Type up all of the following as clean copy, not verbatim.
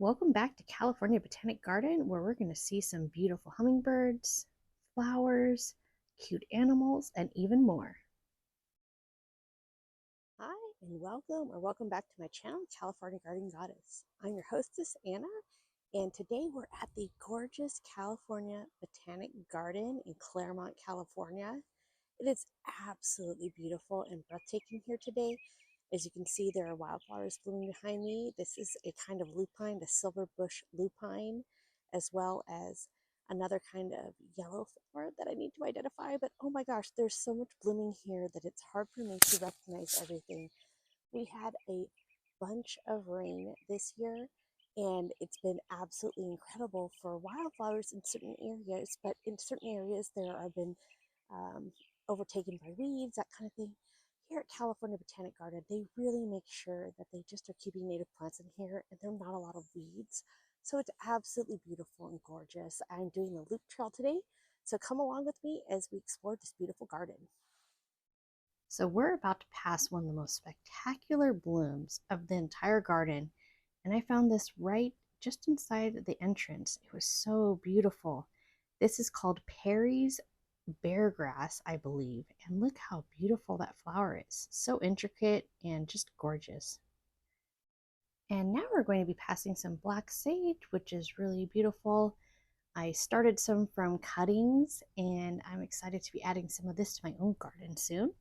Welcome back to California Botanic Garden, where we're going to see some beautiful hummingbirds, flowers, cute animals, and even more. Hi, and welcome back to my channel, California Garden Goddess. I'm your hostess, Anna, and today we're at the gorgeous California Botanic Garden in Claremont, California. It is absolutely beautiful and breathtaking here today. As you can see, there are wildflowers blooming behind me. This is a kind of lupine, the silver bush lupine, as well as another kind of yellow flower that I need to identify. But oh my gosh, there's so much blooming here that it's hard for me to recognize everything. We had a bunch of rain this year, and it's been absolutely incredible for wildflowers in certain areas, but in certain areas there have been um, overtaken by weeds, that kind of thing. Here at California Botanic Garden, they really make sure that they just are keeping native plants in here and there are not a lot of weeds. So it's absolutely beautiful and gorgeous. I'm doing the loop trail today, so come along with me as we explore this beautiful garden. So we're about to pass one of the most spectacular blooms of the entire garden, and I found this right just inside the entrance. It was so beautiful. This is called Perry's bear grass, I believe, and look how beautiful that flower is. So intricate and just gorgeous. And now we're going to be passing some black sage, which is really beautiful. I started some from cuttings, and I'm excited to be adding some of this to my own garden soon.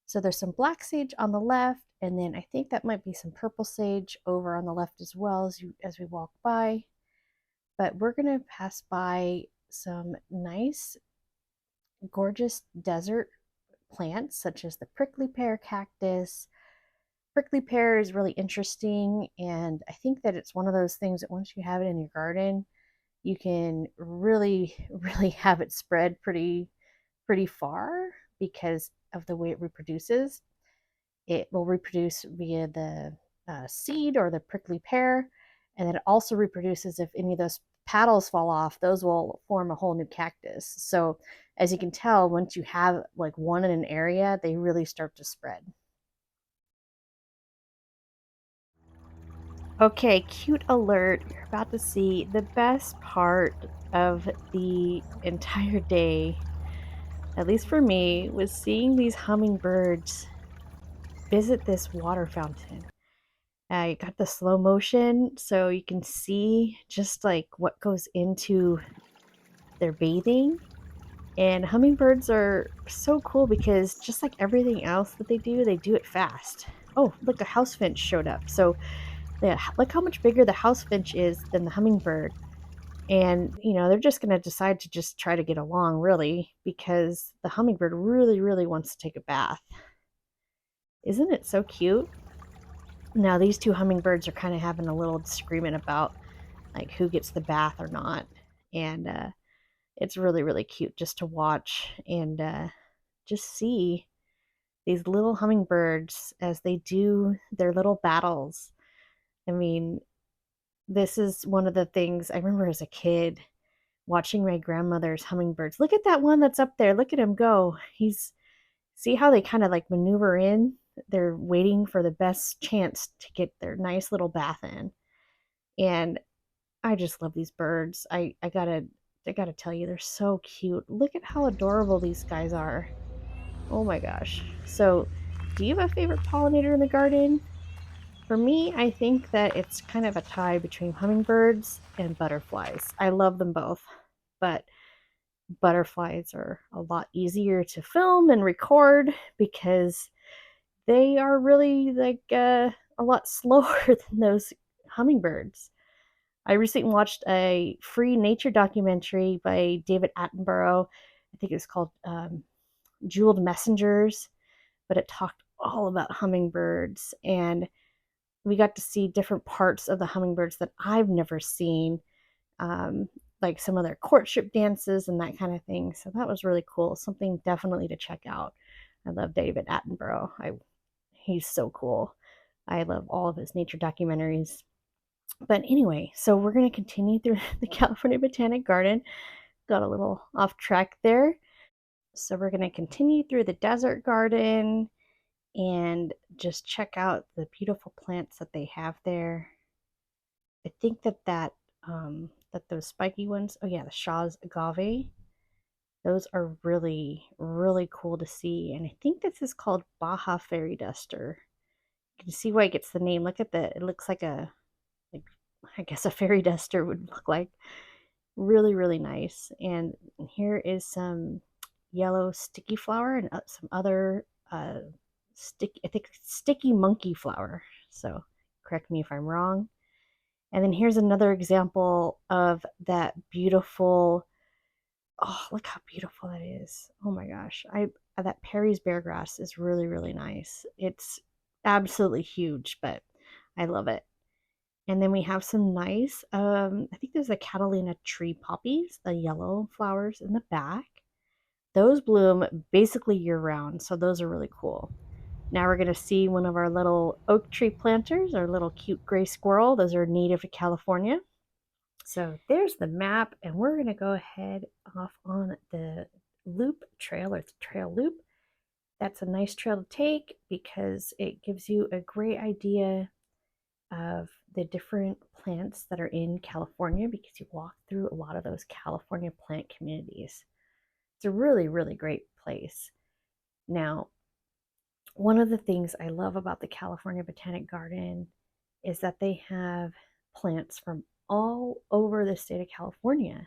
So there's some black sage on the left, and then I think that might be some purple sage over on the left as well as we walk by. But we're going to pass by some nice, gorgeous desert plants such as the prickly pear cactus. Prickly pear is really interesting, and I think that it's one of those things that once you have it in your garden, you can really, really have it spread pretty far because of the way it reproduces. It will reproduce via the seed or the prickly pear, and then it also reproduces if any of those petals fall off, those will form a whole new cactus. So as you can tell, once you have like one in an area, they really start to spread. Okay, cute alert. You're about to see the best part of the entire day, at least for me, was seeing these hummingbirds visit this water fountain. I got the slow motion so you can see just like what goes into their bathing. And hummingbirds are so cool because just like everything else that they do it fast. Oh, look, a house finch showed up. So yeah, look how much bigger the house finch is than the hummingbird. And, they're just going to decide to just try to get along, really, because the hummingbird really, really wants to take a bath. Isn't it so cute? Now, these two hummingbirds are kind of having a little disagreement about like who gets the bath or not. And it's really, really cute just to watch and just see these little hummingbirds as they do their little battles. I mean, this is one of the things I remember as a kid watching my grandmother's hummingbirds. Look at that one that's up there. Look at him go. See how they kind of like maneuver in? They're waiting for the best chance to get their nice little bath in. And I just love these birds. I gotta tell you, they're so cute. Look at how adorable these guys are. Oh my gosh. So, do you have a favorite pollinator in the garden? For me, I think that it's kind of a tie between hummingbirds and butterflies. I love them both, but butterflies are a lot easier to film and record because they are really like a lot slower than those hummingbirds. I recently watched a free nature documentary by David Attenborough. I think it's called Jeweled Messengers, but it talked all about hummingbirds. And we got to see different parts of the hummingbirds that I've never seen, um, like some of their courtship dances and that kind of thing. So that was really cool. Something definitely to check out. I love David Attenborough. He's so cool. I love all of his nature documentaries. But anyway, so we're going to continue through the California Botanic Garden. Got a little off track there. So we're going to continue through the desert garden and just check out the beautiful plants that they have there. I think that those spiky ones, oh yeah, the Shaw's agave, those are really, really cool to see. And I think this is called Baja Fairy Duster. You can see why it gets the name. Look at the, it looks like, I guess a fairy duster would look like. Really, really nice. And here is some yellow sticky flower and some other sticky, I think sticky monkey flower. So correct me if I'm wrong. And then here's another example of that beautiful, oh, look how beautiful that is. Oh my gosh. That Perry's beargrass is really, really nice. It's absolutely huge, but I love it. And then we have some nice, I think there's a Catalina tree poppies, the yellow flowers in the back. Those bloom basically year round, so those are really cool. Now we're going to see one of our little oak tree planters, our little cute gray squirrel. Those are native to California. So there's the map, and we're going to go ahead off on the loop trail or the trail loop. That's a nice trail to take because it gives you a great idea of the different plants that are in California because you walk through a lot of those California plant communities. It's a really, really great place. Now, one of the things I love about the California Botanic Garden is that they have plants from all over the state of California.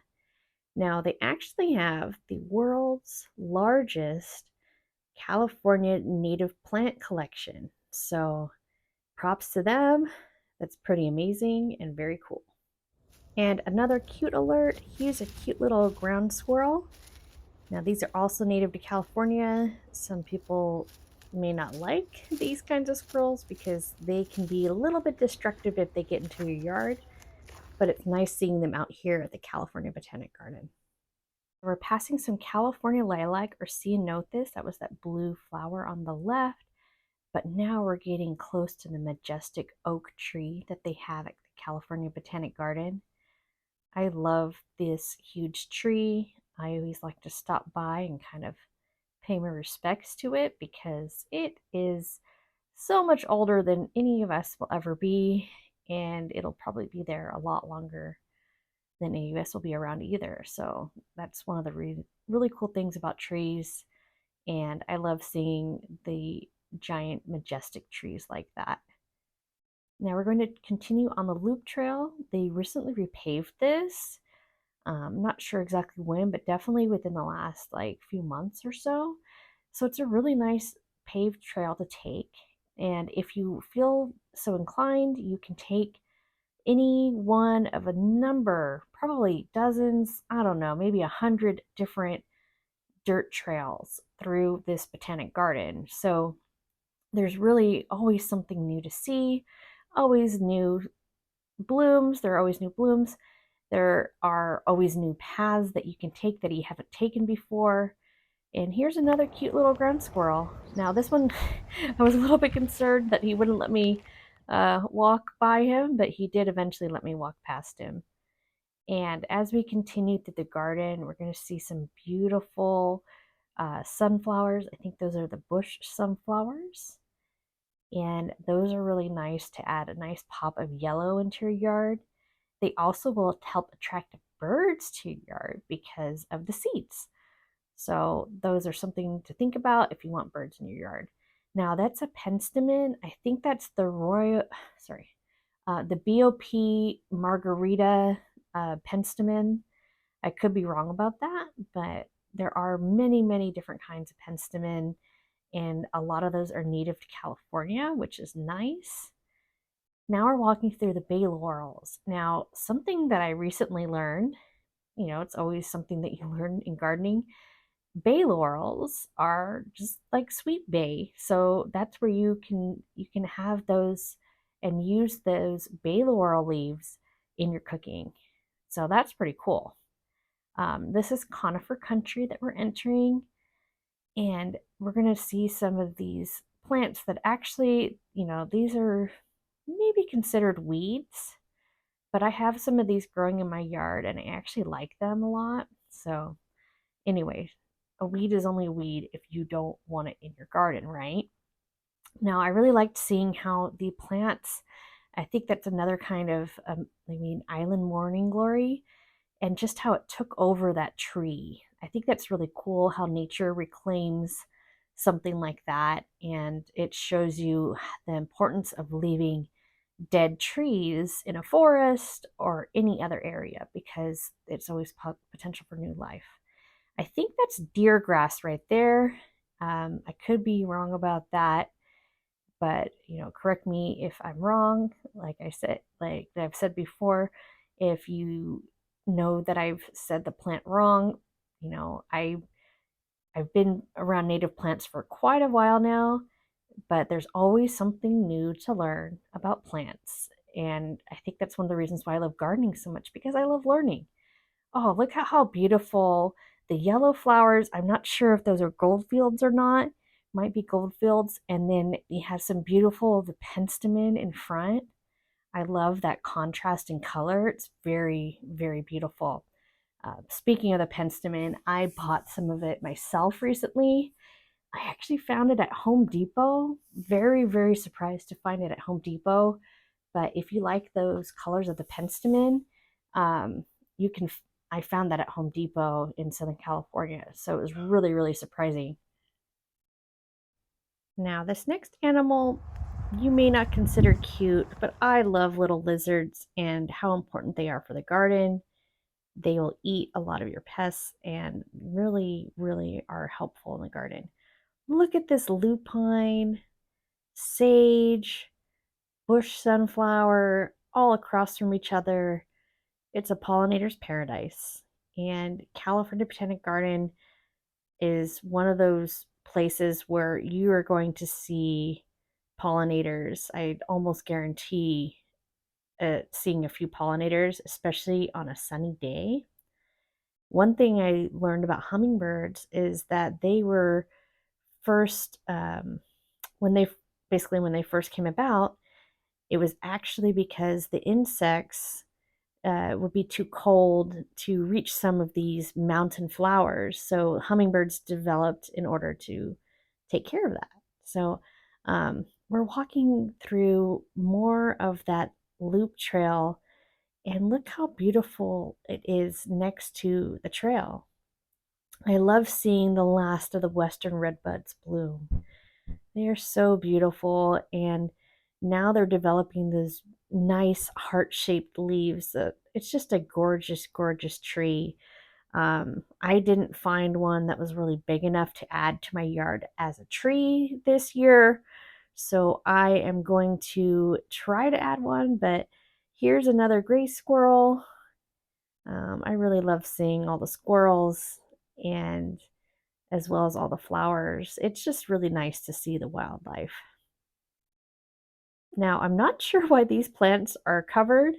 Now, they actually have the world's largest California native plant collection. So, props to them. That's pretty amazing and very cool. And another cute alert, here's a cute little ground squirrel. Now, these are also native to California. Some people may not like these kinds of squirrels because they can be a little bit destructive if they get into your yard, but it's nice seeing them out here at the California Botanic Garden. We're passing some California lilac or ceanothus. That was that blue flower on the left. But now we're getting close to the majestic oak tree that they have at the California Botanic Garden. I love this huge tree. I always like to stop by and kind of pay my respects to it because it is so much older than any of us will ever be, and it'll probably be there a lot longer than any of us will be around either. So that's one of the really cool things about trees, and I love seeing the giant majestic trees like that. Now we're going to continue on the loop trail. They recently repaved this. Not sure exactly when, but definitely within the last like few months or so. So it's a really nice paved trail to take. And if you feel so inclined, you can take any one of a number, probably dozens, I don't know, maybe 100 different dirt trails through this botanic garden. So there's really always something new to see, always new blooms. There are always new blooms. There are always new paths that you can take that you haven't taken before. And here's another cute little ground squirrel. Now, this one, I was a little bit concerned that he wouldn't let me walk by him, but he did eventually let me walk past him. And as we continue through the garden, we're going to see some beautiful sunflowers. I think those are the bush sunflowers. And those are really nice to add a nice pop of yellow into your yard. They also will help attract birds to your yard because of the seeds. So those are something to think about if you want birds in your yard. Now that's a penstemon. I think that's the the BOP Margarita penstemon. I could be wrong about that, but there are many, many different kinds of penstemon, and a lot of those are native to California, which is nice. Now we're walking through the bay laurels. Now, something that I recently learned, it's always something that you learn in gardening. Bay laurels are just like sweet bay. So that's where you can have those and use those bay laurel leaves in your cooking. So that's pretty cool. This is conifer country that we're entering, and we're going to see some of these plants that actually, these are maybe considered weeds, but I have some of these growing in my yard and I actually like them a lot. So, anyway, a weed is only a weed if you don't want it in your garden, right? Now, I really liked seeing how the plants I think that's another kind of, island morning glory and just how it took over that tree. I think that's really cool how nature reclaims something like that. And it shows you the importance of leaving dead trees in a forest or any other area because it's always potential for new life. I think that's deer grass right there. I could be wrong about that, but correct me if I'm wrong. Like I've said before, if you know that I've said the plant wrong, you know, I I've been around native plants for quite a while now, but there's always something new to learn about plants. And I think that's one of the reasons why I love gardening so much because I love learning. Oh, look at how beautiful the yellow flowers. I'm not sure if those are goldfields or not. Might be goldfields. And then you have some beautiful the penstemon in front. I love that contrast in color. It's very, very beautiful. Speaking of the penstemon, I bought some of it myself recently. I actually found it at Home Depot. Very, very surprised to find it at Home Depot. But if you like those colors of the penstemon, um, you can. I found that at Home Depot in Southern California, so it was really, really surprising. Now, this next animal you may not consider cute, but I love little lizards and how important they are for the garden. They will eat a lot of your pests and really, really are helpful in the garden. Look at this lupine, sage, bush sunflower, all across from each other. It's a pollinator's paradise. And California Botanic Garden is one of those places where you are going to see pollinators. I almost guarantee seeing a few pollinators, especially on a sunny day. One thing I learned about hummingbirds is that they were first, when they when they first came about, it was actually because the insects would be too cold to reach some of these mountain flowers. So hummingbirds developed in order to take care of that. So we're walking through more of that loop trail, and look how beautiful it is next to the trail. I love seeing the last of the western redbuds bloom. They are so beautiful, and now they're developing these nice heart-shaped leaves. It's just a gorgeous, gorgeous tree. I didn't find one that was really big enough to add to my yard as a tree this year, so I am going to try to add one, but here's another gray squirrel. I really love seeing all the squirrels and as well as all the flowers. It's just really nice to see the wildlife. Now, I'm not sure why these plants are covered.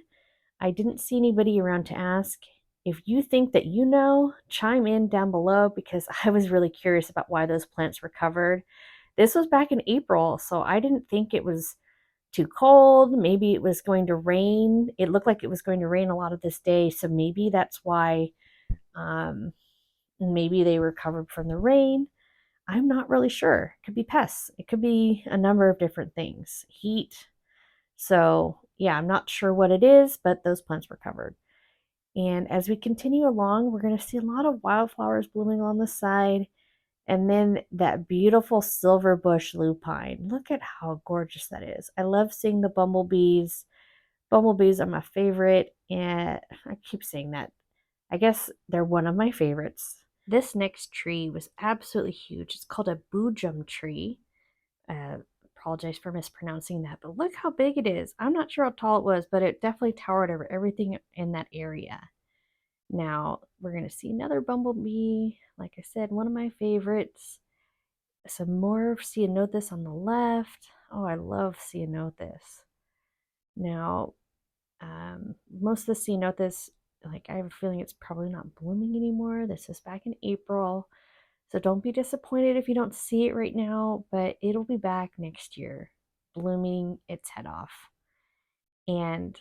I didn't see anybody around to ask. If you think that you know, chime in down below because I was really curious about why those plants were covered. This was back in April, so I didn't think it was too cold. Maybe it was going to rain. It looked like it was going to rain a lot of this day, so maybe that's why maybe they were covered from the rain. I'm not really sure. It could be pests. It could be a number of different things. Heat. So, yeah, I'm not sure what it is, but those plants were covered. And as we continue along, we're going to see a lot of wildflowers blooming on the side. And then that beautiful silver bush lupine. Look at how gorgeous that is. I love seeing the bumblebees. Bumblebees are my favorite. And I keep saying that. I guess they're one of my favorites. This next tree was absolutely huge. It's called a boojum tree. Apologize for mispronouncing that, but look how big it is. I'm not sure how tall it was, but it definitely towered over everything in that area. Now we're going to see another bumblebee. Like I said, one of my favorites. Some more ceanothus on the left. Oh, I love ceanothus. Now, most of the ceanothus, like I have a feeling it's probably not blooming anymore. This is back in April. So don't be disappointed if you don't see it right now, but it'll be back next year, blooming its head off. And,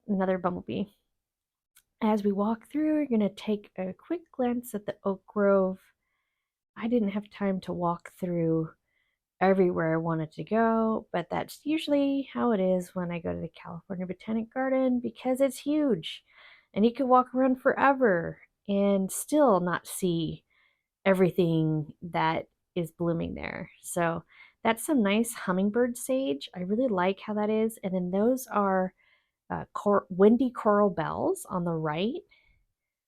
another bumblebee. As we walk through, we're going to take a quick glance at the oak grove. I didn't have time to walk through everywhere I wanted to go, but that's usually how it is when I go to the California Botanic Garden because it's huge and you could walk around forever and still not see everything that is blooming there. So that's some nice hummingbird sage. I really like how that is. And then those are windy coral bells on the right.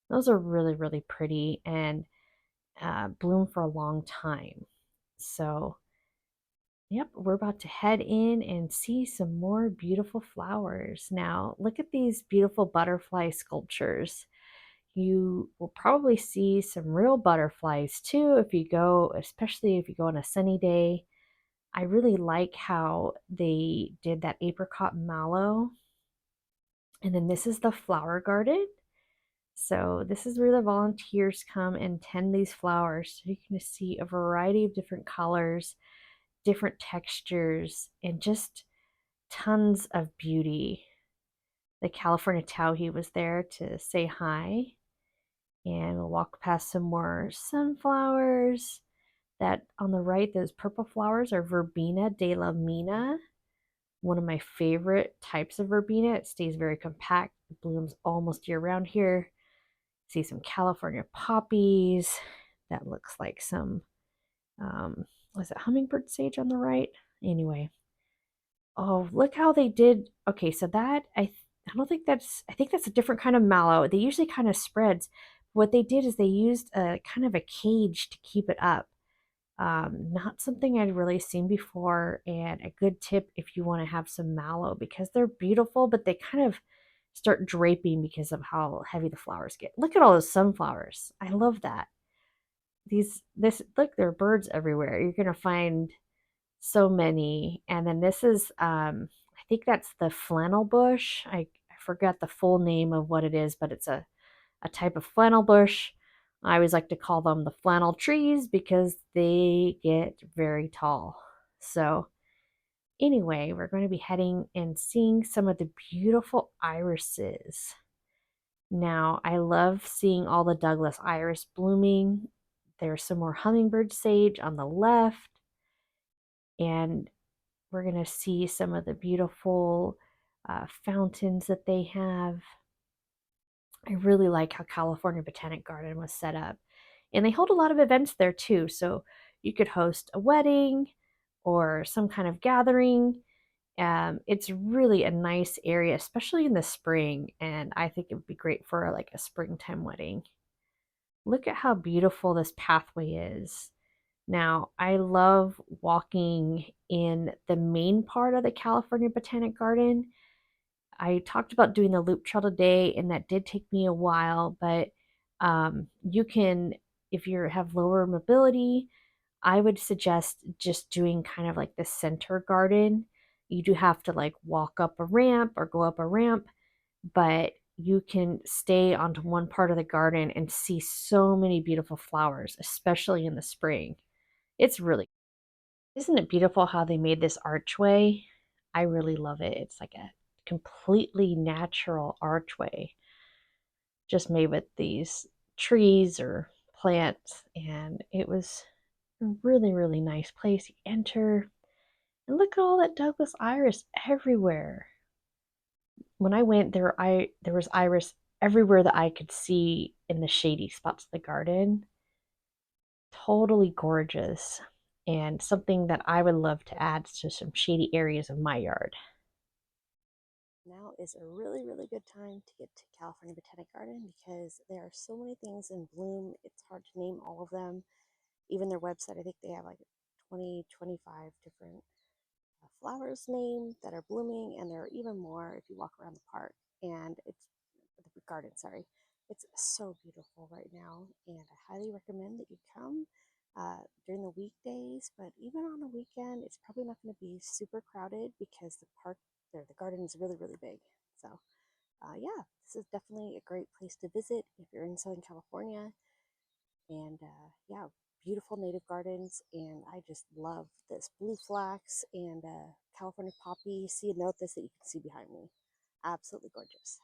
Those are really, really pretty and bloom for a long time. So, yep, we're about to head in and see some more beautiful flowers. Now, look at these beautiful butterfly sculptures. You will probably see some real butterflies too if you go, especially if you go on a sunny day. I really like how they did that apricot mallow. And then this is the flower garden. So this is where the volunteers come and tend these flowers. So you can see a variety of different colors, different textures, and just tons of beauty. The California Towhee was there to say hi, and we'll walk past some more sunflowers. That on the right, those purple flowers are Verbena de la Mina, one of my favorite types of verbena. It stays very compact, it blooms almost year round here. See some California poppies. That looks like some, was it hummingbird sage on the right? Anyway, oh, look how they did. Okay, so that I don't think that's I think that's a different kind of mallow. They usually kind of spreads. What they did is they used a kind of a cage to keep it up. Not something I'd really seen before, and a good tip if you want to have some mallow because they're beautiful, but they kind of start draping because of how heavy the flowers get. Look at all those sunflowers. I love that. This look, there are birds everywhere. You're gonna find so many. And then this is I think that's the flannel bush. I forgot the full name of what it is, but it's a type of flannel bush. I always like to call them the flannel trees because they get very tall. So anyway, we're going to be heading and seeing some of the beautiful irises. Now, I love seeing all the Douglas iris blooming. There's some more hummingbird sage on the left, and we're going to see some of the beautiful fountains that they have. I really like how California Botanic Garden was set up. And they hold a lot of events there too. So you could host a wedding or some kind of gathering. It's really a nice area, especially in the spring. And I think it would be great for like a springtime wedding. Look at how beautiful this pathway is. Now, I love walking in the main part of the California Botanic Garden. I talked about doing the loop trail today, and that did take me a while, but you can, if you have lower mobility, I would suggest just doing kind of like the center garden. You do have to like walk up a ramp or go up a ramp, but you can stay onto one part of the garden and see so many beautiful flowers, especially in the spring. It's really, isn't it beautiful how they made this archway? I really love it. It's like a completely natural archway just made with these trees or plants, and it was a really, really nice place. You enter and look at all that Douglas iris everywhere. When I went there was iris everywhere that I could see in the shady spots of the garden. Totally gorgeous, and something that I would love to add to some shady areas of my yard. Now is a really, really good time to get to California Botanic Garden because there are so many things in bloom. It's hard to name all of them. Even their website, I think they have like 20, 25 different flowers named that are blooming, and there are even more if you walk around the park. And it's the garden, sorry. It's so beautiful right now, and I highly recommend that you come during the weekdays. But even on the weekend, it's probably not going to be super crowded because the park there, the garden is really, really big. So, yeah, this is definitely a great place to visit if you're in Southern California. And yeah, beautiful native gardens. And I just love this blue flax and California poppy. See, note this that you can see behind me. Absolutely gorgeous.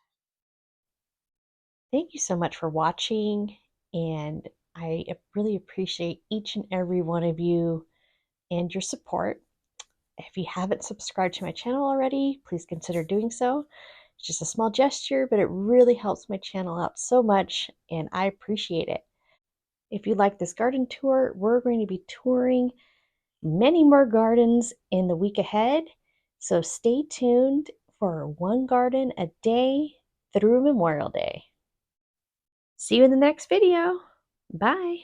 Thank you so much for watching, and I really appreciate each and every one of you and your support. If you haven't subscribed to my channel already, please consider doing so. It's just a small gesture, but it really helps my channel out so much, and I appreciate it. If you like this garden tour, we're going to be touring many more gardens in the week ahead, so stay tuned for one garden a day through Memorial Day. See you in the next video. Bye.